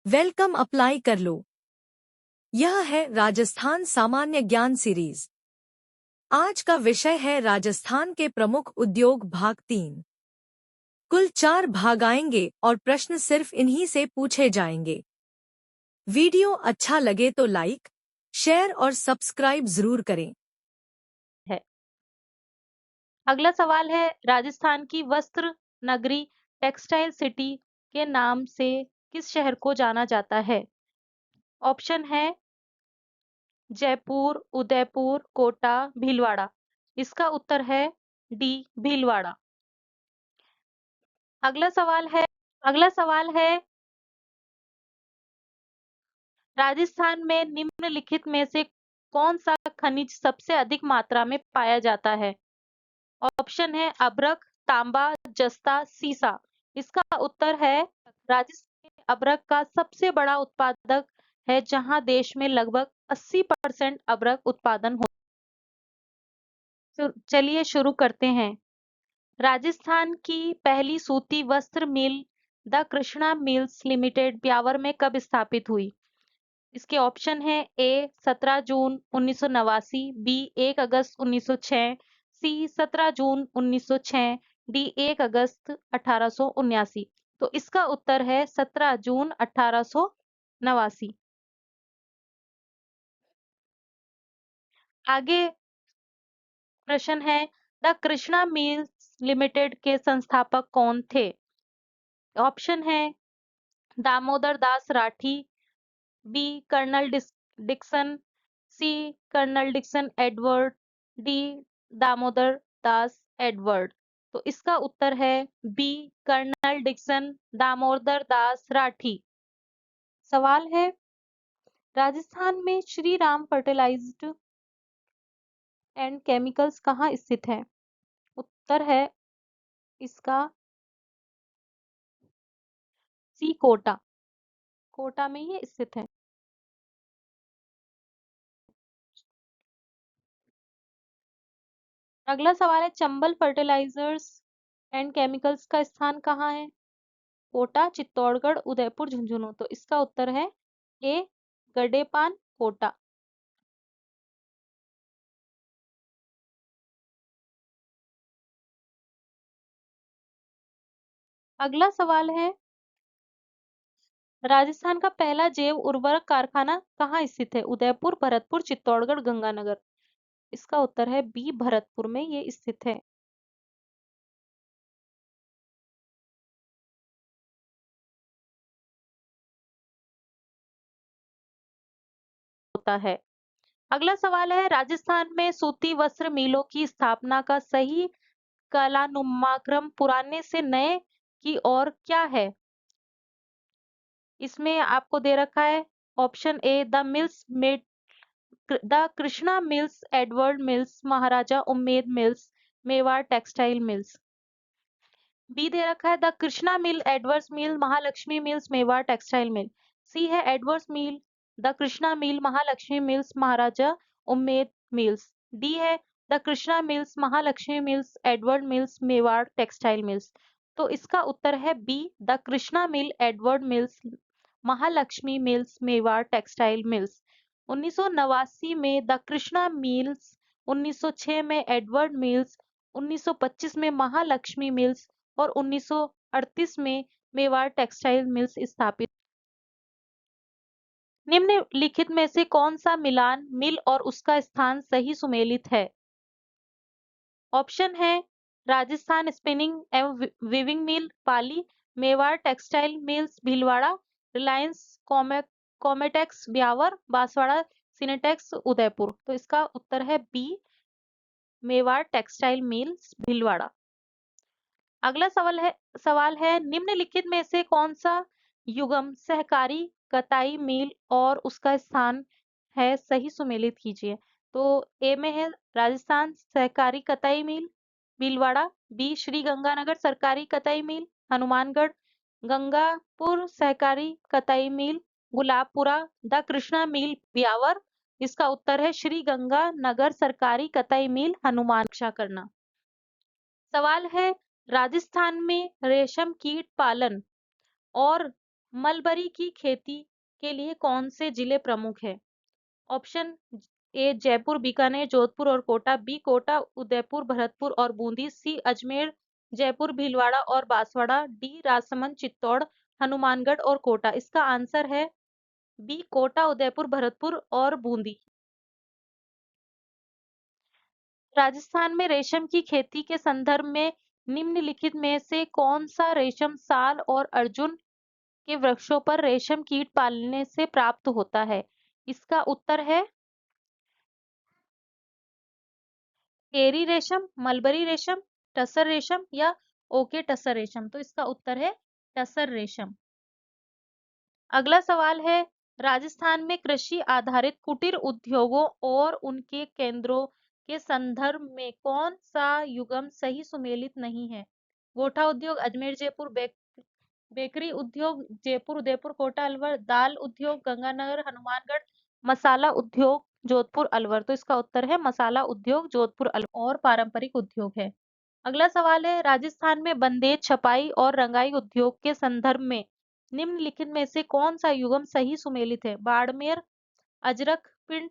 Welcome apply कर लो। यह है राजस्थान सामान्य ज्ञान सीरीज। आज का विषय है राजस्थान के प्रमुख उद्योग भाग 3। कुल 4 भाग आएंगे और प्रश्न सिर्फ इन्हीं से पूछे जाएंगे। वीडियो अच्छा लगे तो लाइक, शेयर और सब्सक्राइब जरूर करें। अगला सवाल है, राजस्थान की वस्त्र नगरी टेक्सटाइल सिटी के नाम से किस शहर को जाना जाता है? ऑप्शन है जयपुर, उदयपुर, कोटा, भीलवाड़ा। इसका उत्तर है डी, भीलवाड़ा। अगला सवाल है राजस्थान में निम्नलिखित में से कौन सा खनिज सबसे अधिक मात्रा में पाया जाता है? ऑप्शन है अभ्रक, तांबा, जस्ता, सीसा। इसका उत्तर है राजस्थान में अभ्रक का सबसे बड़ा उत्पादक है, जहां देश में लगभग 80% अभ्रक उत्पादन हो। चलिए शुरू करते हैं। राजस्थान की पहली सूती वस्त्र mill the Krishna mills limited Beawar में कब स्थापित हुई? इसके ऑप्शन है ए 17 जून 1989, बी 1 अगस्त 1906, सी 17 जून 1906, डी 1 अगस्त 1879। तो इसका उत्तर है 17 जून 1889। आगे प्रश्न है, द कृष्णा मिल्स लिमिटेड के संस्थापक कौन थे? ऑप्शन है Damodar Das Rathi, B colonel Dixon, C colonel Dixon Edward, D Damodar Das Edward. तो इसका उत्तर है B colonel Dixon Damodar Das Rathi. सवाल है, राजस्थान में Shri Ram fertilised and chemicals कहाँ स्थित है? उत्तर है इसका सी, कोटा। कोटा में ही स्थित है। अगला सवाल है, चंबल फर्टिलाइजर्स एंड केमिकल्स का स्थान कहाँ है? कोटा, चित्तौड़गढ़, उदयपुर, झुंझुनू। तो इसका उत्तर है ए गडेपान, कोटा। अगला सवाल है, राजस्थान का पहला जैव उर्वरक कारखाना कहाँ स्थित है? उदयपुर, भरतपुर, चित्तौड़गढ़, गंगानगर। इसका उत्तर है बी, भरतपुर में ये स्थित है। होता है। अगला सवाल है, राजस्थान में सूती वस्त्र मिलों की स्थापना का सही कालानुक्रम पुराने से नए की ओर क्या है? इसमें आपको दे रखा है option A the Krishna mills, Edward mills, Maharaja Ummed mills, Mewar textile mills. B दे रखा है the Krishna mill, Edwards mill, Mahalakshmi mills, Mewar textile mill. C है Edwards mill, the Krishna mill, Mahalakshmi mills, Maharaja Ummed mills. D है the Krishna mills, Mahalakshmi mills, Edward mills, Mewar textile mills. तो इसका उत्तर है B, the Krishna mill, Edward mills, Mahalakshmi mills, Mewar textile mills. 1989 में द कृष्णा मिल्स, 1906 में Edward mills, 1925 में Mahalakshmi mills और 1938 में मेवाड़ टेक्सटाइल मिल्स स्थापित। निम्नलिखित में से कौन सा मिलान मिल और उसका स्थान सही सुमेलित है? ऑप्शन है राजस्थान स्पिनिंग एवं weaving mill, Pali, Mewar textile mills, Bhilwara, Reliance Commetex Beawar, Banswara Syntex Udaipur. तो इसका उत्तर है B, Mewar textile mills, Bhilwara. अगला सवाल है निम्नलिखित में से कौन सा युगम सहकारी कताई मिल और उसका स्थान है सही सुमेलित कीजिए। तो ए में है राजस्थान सहकारी कताई मिल, भीलवाड़ा, बी श्री गंगानगर सरकारी कताई मिल, हनुमानगढ़, गंगापुर सहकारी कताई मिल, गुलाबपुरा, द कृष्णा मिल ब्यावर। इसका उत्तर है श्री गंगानगर सरकारी कताई मिल, हनुमान। रक्षा करना। सवाल है, राजस्थान में रेशम कीट पालन और मलबरी की खेती के लिए कौन से जिले प्रमुख है? ऑप्शन ए जयपुर, बीकानेर, जोधपुर और कोटा, बी कोटा, उदयपुर, भरतपुर और बूंदी, सी अजमेर, जयपुर, भीलवाड़ा और बांसवाड़ा, डी राजसमंद, चित्तौड़, हनुमानगढ़ और कोटा। इसका आंसर है बी कोटा, उदयपुर, भरतपुर और बूंदी। राजस्थान में रेशम की खेती के संदर्भ में निम्नलिखित में से कौन सा रेशम साल और अर्जुन के वृक्षों पर रेशम कीट पालने से प्राप्त होता है? इसका उत्तर है एरी रेशम, मलबरी रेशम, टसर रेशम या ओके टसर रेशम। तो इसका उत्तर है टसर रेशम। अगला सवाल है, राजस्थान में कृषि आधारित कुटीर उद्योगों और उनके केंद्रों के संदर्भ में कौन सा युग्म सही सुमेलित नहीं है? गोठा उद्योग अजमेर, जयपुर, बेकरी उद्योग जयपुर, उदयपुर, कोटा, अलवर, दाल उद्योग गंगानगर, हनुमानगढ़, मसाला उद्योग जोधपुर, अलवर। तो इसका उत्तर है मसाला उद्योग जोधपुर, अलवर और पारंपरिक उद्योग है। अगला सवाल है, राजस्थान में बंदेज छपाई और रंगाई उद्योग के संदर्भ में निम्नलिखित में से कौन सा युग्म सही सुमेलित है? बाड़मेर अजरक प्रिंट,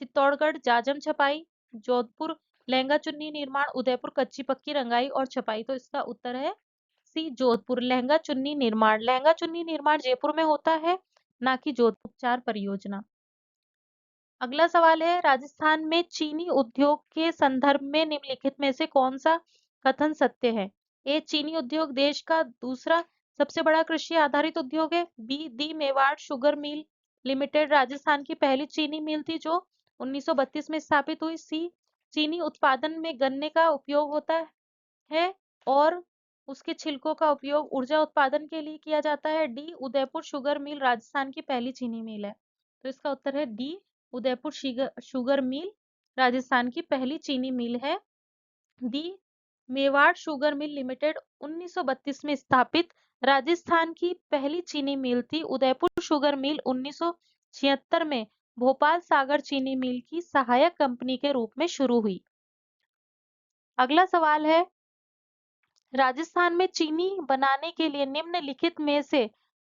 चित्तौड़गढ़ जाजम छपाई, जोधपुर लहंगा चुन्नी निर्माण, उदयपुर कच्ची पक्की रंगाई और छपाई। तो इसका उत्तर है सी जोधपुर लहंगा चुन्नी निर्माण। लहंगा चुन्नी निर्माण जयपुर में होता है, ना कि जोधपुर। उपचार परियोजना। अगला सवाल है, राजस्थान में चीनी उद्योग के संदर्भ में निम्नलिखित में से कौन सा कथन सत्य है? ए चीनी उद्योग देश का दूसरा सबसे बड़ा कृषि आधारित उद्योग है, be the Mewar sugar mill limited Rajasthan की पहली चीनी मिल थी जो 1932 में स्थापित हुई, सी चीनी उत्पादन में गन्ने का उपयोग होता है और उसके छिलकों का उपयोग ऊर्जा उत्पादन के लिए किया जाता है, डी उदयपुर शुगर मिल राजस्थान की पहली चीनी मिल है। तो इसका उत्तर है डी उदयपुर शुगर मिल राजस्थान की पहली चीनी मिल है। दी मेवाड़ शुगर मिल लिमिटेड 1932 में स्थापित राजस्थान की पहली चीनी मिल थी। उदयपुर शुगर मिल 1976 में भोपाल सागर चीनी मिल की सहायक कंपनी के रूप में शुरू हुई। अगला सवाल है, राजस्थान में चीनी बनाने के लिए निम्नलिखित में से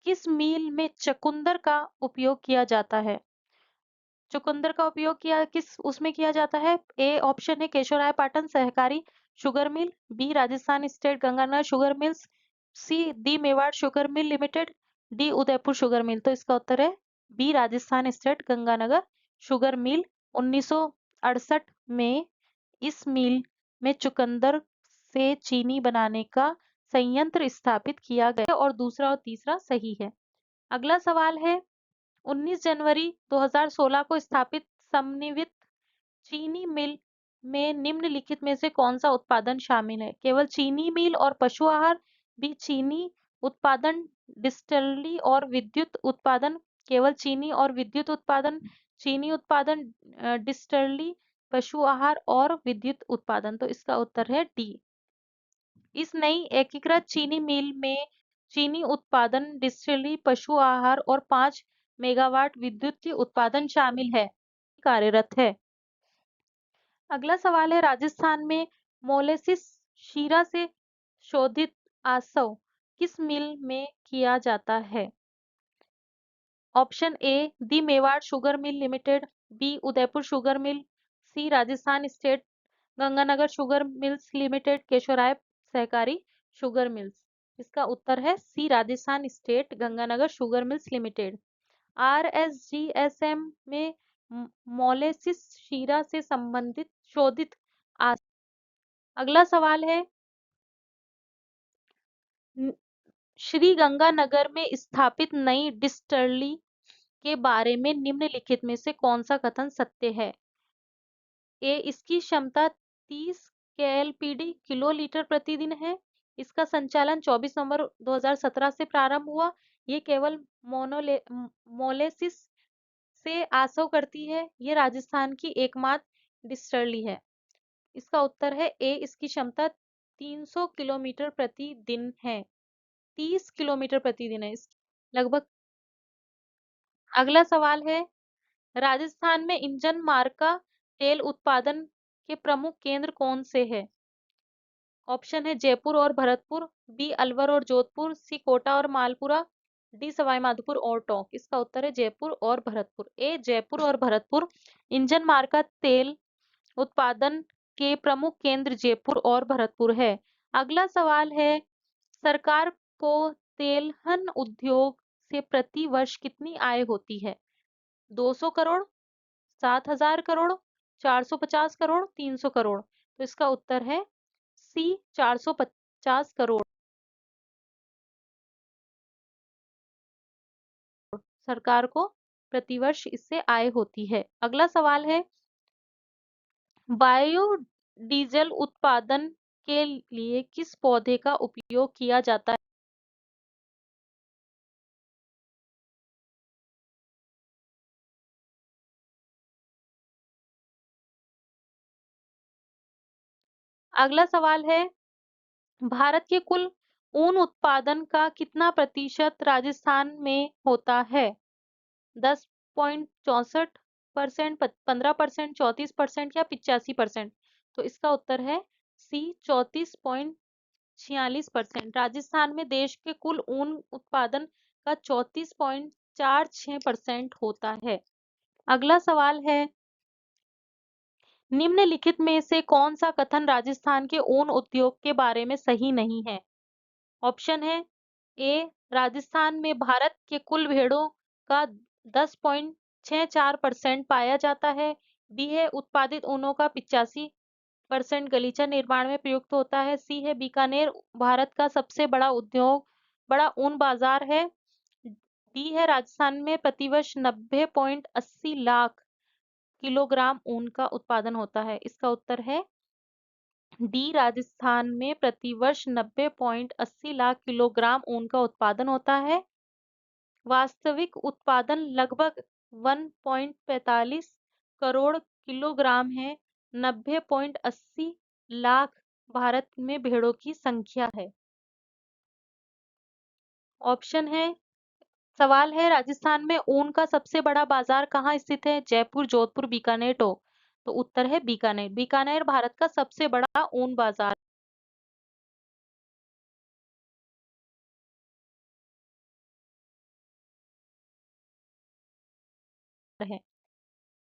किस मिल में चुकंदर का उपयोग किया जाता है? चुकंदर का उपयोग किया किस उसमें किया जाता है? ए ऑप्शन है केशवराय पाटन सहकारी sugar mill, B Rajasthan state Ganganagar sugar mills, C the Mewar sugar mill limited, D Udaipur sugar mill. तो इसका उत्तर है B Rajasthan state Ganganagar sugar mill. 1968 में इस मिल में चुकंदर से चीनी बनाने का संयंत्र स्थापित किया गया और दूसरा और तीसरा सही है। अगला सवाल है, 19 जनवरी 2016 को स्थापित समन्वित चीनी मिल में निम्नलिखित में से कौन सा उत्पादन शामिल है? केवल चीनी मिल और पशु आहार, बी चीनी उत्पादन डिस्टिलरी और विद्युत उत्पादन, केवल चीनी और विद्युत उत्पादन, चीनी उत्पादन डिस्टिलरी, पशु आहार और विद्युत उत्पादन। तो इसका उत्तर है डी। इस नई एकीकृत चीनी मिल में चीनी उत्पादन डिस्टिलरी, पशु आहार और 5 मेगावाट विद्युत की उत्पादन शामिल है, कार्यरत है। अगला सवाल है, राजस्थान में मोलेसिस शीरा से शोधित आसव किस मिल में किया जाता है? Option A the Mewar sugar mill limited, B Udaipur sugar mill, C Rajasthan state Ganganagar sugar mills limited, Keshavrai सहकारी शुगर मिल्स। इसका उत्तर है C Rajasthan state Ganganagar sugar mills limited. RSGSM में मोलेसिस शीरा से संबंधित शोधित अगला सवाल है, श्री गंगानगर में स्थापित नई डिस्टिलरी के बारे में निम्नलिखित में से कौन सा कथन सत्य है? ए इसकी क्षमता 30 केएलपीडी किलो लीटर प्रतिदिन है। इसका संचालन 24 नवंबर 2017 से प्रारंभ हुआ। ये केवल मोलेसिस से आसव करती है। ये राजस्थान की एकमात्र डिस्टिलरी है। इसका उत्तर है ए इसकी क्षमता 300 किलोमीटर प्रतिदिन है। 30 किलोमीटर प्रतिदिन है लगभग। अगला सवाल है, राजस्थान में इंजन मार्का तेल उत्पादन के प्रमुख केंद्र कौन से है? ऑप्शन है जयपुर और भरतपुर, बी अलवर और जोधपुर, सी कोटा और मालपुरा, डी सवाई माधोपुर और टोंक। इसका उत्तर है जयपुर और भरतपुर। ए जयपुर और भरतपुर इंजन मार्का तेल उत्पादन के प्रमुख केंद्र जयपुर और भरतपुर है। अगला सवाल है, सरकार को तेलहन उद्योग से प्रति वर्ष कितनी आय होती है? 200 करोड़, 7,000 करोड़, 450 करोड़, 300 करोड़। तो इसका उत्तर है सी 450 करोड़ सरकार को प्रतिवर्ष इससे आय होती है। अगला सवाल है, बायोडीजल उत्पादन के लिए किस पौधे का उपयोग किया जाता है? अगला सवाल है, भारत के कुल ऊन उत्पादन का कितना प्रतिशत राजस्थान में होता है? 10.64%, 15%, 34% या 85%? तो इसका उत्तर है सी 34.46%। राजस्थान में देश के कुल ऊन उत्पादन का 34.46% होता है। अगला सवाल है, निम्नलिखित में से कौन सा कथन राजस्थान के ऊन उद्योग के बारे में सही नहीं है? ऑप्शन है, ए राजस्थान में भारत के कुल भेड़ों का 10.64% पाया जाता है। बी है उत्पादित ऊनों का 85% गलीचा निर्माण में प्रयुक्त होता है। सी है बीकानेर भारत का सबसे बड़ा ऊन बाजार है। डी है राजस्थान में प्रतिवर्ष 90.80 लाख किलोग्राम ऊन का उत्पादन होता है। इसका उत्तर है डी राजस्थान में प्रतिवर्ष 90.80 लाख किलोग्राम ऊन का उत्पादन होता है। वास्तविक उत्पादन लगभग 1.45 करोड़ किलोग्राम है। 90.80 लाख भारत में भेड़ों की संख्या है। ऑप्शन है, सवाल है राजस्थान में ऊन का सबसे बड़ा बाजार कहाँ स्थित है? जयपुर, जोधपुर, बीकानेर, टोंक। तो उत्तर है बीकानेर। बीकानेर भारत का सबसे बड़ा ऊन बाजार है।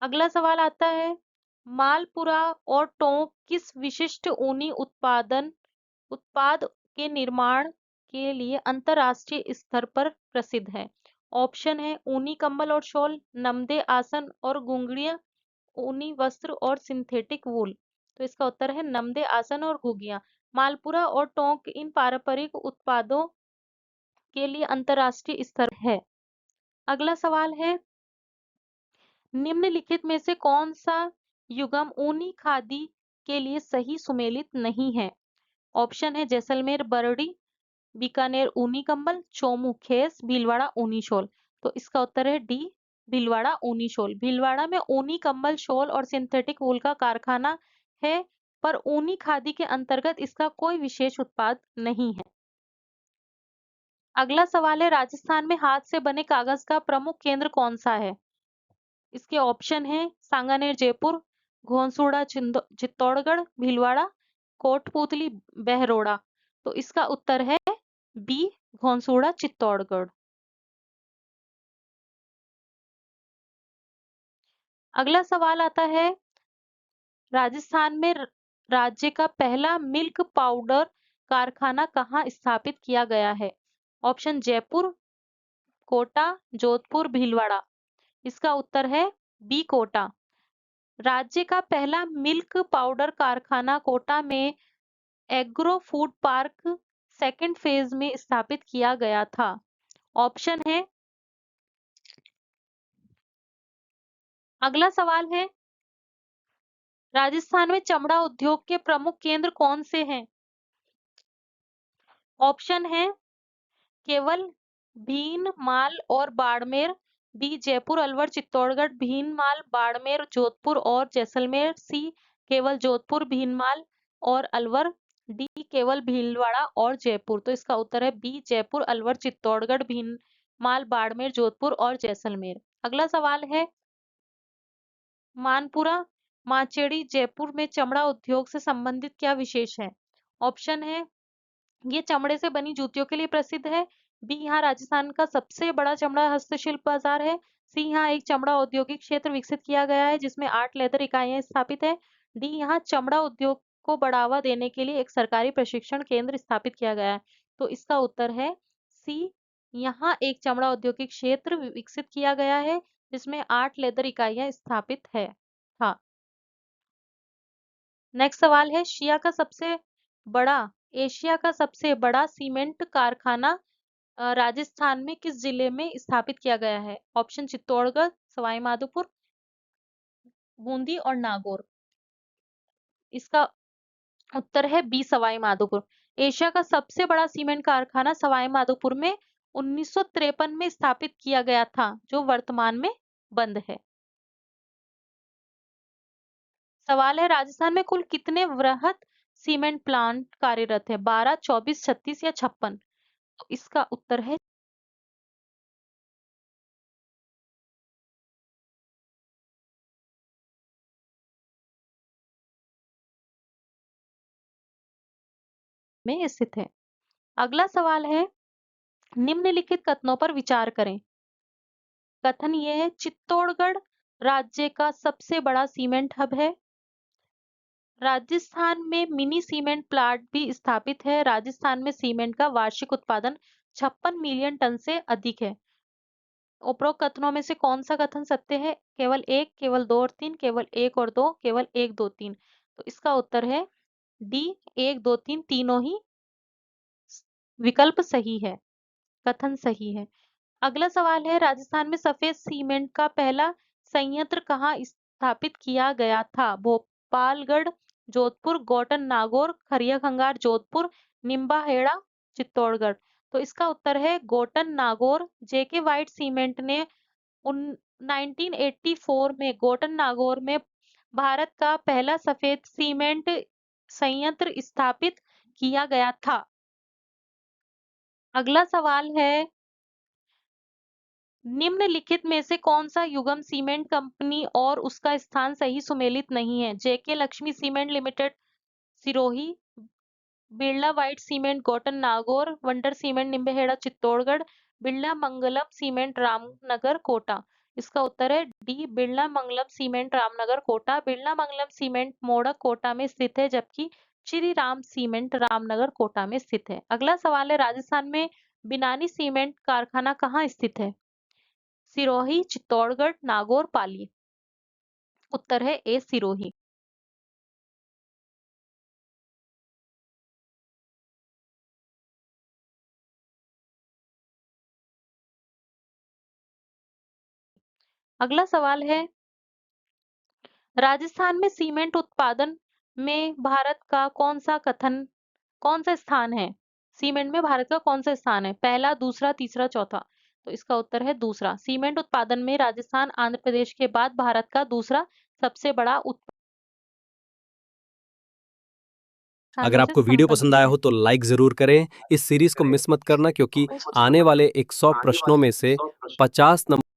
अगला सवाल आता है, मालपुरा और टोंक किस विशिष्ट ऊनी उत्पाद के निर्माण के लिए अंतरराष्ट्रीय स्तर पर प्रसिद्ध है? ऑप्शन है, ऊनी कंबल और शॉल, नमदे आसन और घुंघरियां, ऊनी वस्त्र और सिंथेटिक वूल। तो इसका उत्तर है नमदे आसन और घुघियां। मालपुरा और टोंक इन पारंपरिक उत्पादों के लिए अंतरराष्ट्रीय स्तर है। अगला सवाल है, निम्नलिखित में से कौन सा युग्म ऊनी खादी के लिए सही सुमेलित नहीं है? ऑप्शन है, जैसलमेर बरड़ी, बीकानेर ऊनी कंबल, चोमू खेस, भीलवाड़ा ऊनी शॉल। तो इसका उत्तर है डी भीलवाड़ा ऊनी शॉल। भीलवाड़ा में ऊनी कंबल, शॉल और सिंथेटिक वूल का कारखाना है, पर ऊनी खादी के अंतर्गत इसका कोई विशेष उत्पाद नहीं है। अगला सवाल है, राजस्थान में हाथ से बने कागज का प्रमुख केंद्र कौन सा है? इसके ऑप्शन है, सांगानेर जयपुर, घोंसुड़ा चित्तौड़गढ़, भीलवाड़ा, कोटपूतली बहरोड़ा। तो इसका उत्तर है बी घोंसुड़ा चित्तौड़गढ़। अगला सवाल आता है, राजस्थान में राज्य का पहला मिल्क पाउडर कारखाना कहाँ स्थापित किया गया है? ऑप्शन जयपुर, कोटा, जोधपुर, भीलवाड़ा। इसका उत्तर है बी कोटा। राज्य का पहला मिल्क पाउडर कारखाना कोटा में agro food park second phase में स्थापित किया गया था। ऑप्शन है, अगला सवाल है, राजस्थान में चमड़ा उद्योग के प्रमुख केंद्र कौन से हैं? ऑप्शन है, केवल भीनमाल और बाड़मेर। बी जयपुर, अलवर, चित्तौड़गढ़, भीनमाल, बाड़मेर, जोधपुर और जैसलमेर। सी केवल जोधपुर, भीनमाल और अलवर। डी केवल भीलवाड़ा और जयपुर। तो इसका उत्तर है बी जयपुर, अलवर, चित्तौड़गढ़, भीनमाल, बाड़मेर, जोधपुर और जैसलमेर। अगला सवाल है, मानपुरा माचेड़ी जयपुर में चमड़ा उद्योग से संबंधित क्या विशेष है? ऑप्शन है, ये चमड़े से बनी जूतियों के लिए प्रसिद्ध है। बी यहाँ राजस्थान का सबसे बड़ा चमड़ा हस्तशिल्प बाजार है। सी यहाँ एक चमड़ा औद्योगिक क्षेत्र विकसित किया गया है जिसमें 8 लेदर इकाइयां स्थापित है। डी यहाँ चमड़ा उद्योग को बढ़ावा देने के लिए एक सरकारी प्रशिक्षण केंद्र स्थापित किया गया है। तो इसका उत्तर है सी, यहाँ एक चमड़ा औद्योगिक क्षेत्र विकसित किया गया है जिसमें 8 लेदर इकाइयां स्थापित है। हाँ, नेक्स्ट सवाल है एशिया का सबसे बड़ा सीमेंट कारखाना राजस्थान में किस जिले में स्थापित किया गया है? ऑप्शन चित्तौड़गढ़, सवाई माधोपुर, बूंदी और नागौर। इसका उत्तर है बी, सवाई माधोपुर। एशिया का सबसे बड़ा सीमेंट कारखाना सवाई माधोपुर में 1953 में स्थापित किया गया था, जो वर्तमान में बंद है। सवाल है राजस्थान में कुल कितने वृहद सीमेंट प्लांट कार्यरत है? 12, 24, 36 या 56? तो इसका उत्तर है में स्थित है। अगला सवाल है निम्नलिखित कथनों पर विचार करें। कथन ये है चित्तौड़गढ़ राज्य का सबसे बड़ा सीमेंट हब है। राजस्थान में मिनी सीमेंट प्लांट भी स्थापित है। राजस्थान में सीमेंट का वार्षिक उत्पादन 56 मिलियन टन से अधिक है। उपरोक्त कथनों में से कौन सा कथन सत्य है? केवल एक, केवल 2 और 3, केवल 1 और 2, केवल 1, 2, 3। तो इसका उत्तर है डी, 1, 2, 3 तीनों ही विकल्प सही है, कथन सही है। अगला सवाल है राजस्थान में सफेद सीमेंट का पहला संयंत्र कहाँ स्थापित किया गया था? भोपालगढ़, जोधपुर, गोटन नागौर, खरिया खंगार जोधपुर, निम्बाहेड़ा चित्तौड़गढ़। तो इसका उत्तर है गोटन नागौर। जेके वाइट सीमेंट ने 1984 में गोटन नागौर में भारत का पहला सफेद सीमेंट संयंत्र स्थापित किया गया था। अगला सवाल है निम्नलिखित में से कौन सा युगम सीमेंट कंपनी और उसका स्थान सही सुमेलित नहीं है? JK Lakshmi cement limited Sirohi, Birla white cement Gotan Nagaur, wonder cement Nimbahera Chittorgarh, Birla Mangalam cement Ramnagar Kota. इसका उत्तर है D, Birla Mangalam cement Ramnagar Kota. Birla Mangalam cement Modak Kota में स्थित है जबकि श्री राम सीमेंट रामनगर कोटा में स्थित है। अगला सवाल है राजस्थान में बिनानी सीमेंट कारखाना कहाँ स्थित है? सिरोही, चित्तौड़गढ़, नागौर, पाली। उत्तर है ए, सिरोही। अगला सवाल है राजस्थान में सीमेंट उत्पादन में भारत का कौन सा स्थान है? सीमेंट में भारत का कौन सा स्थान है? पहला, दूसरा, तीसरा, चौथा? तो इसका उत्तर है दूसरा। सीमेंट उत्पादन में राजस्थान आंध्र प्रदेश के बाद भारत का दूसरा सबसे बड़ा अगर आपको वीडियो पसंद आया हो तो लाइक जरूर करें। इस सीरीज को मिस मत करना क्योंकि आने वाले 100 प्रश्नों में से 50 नंबर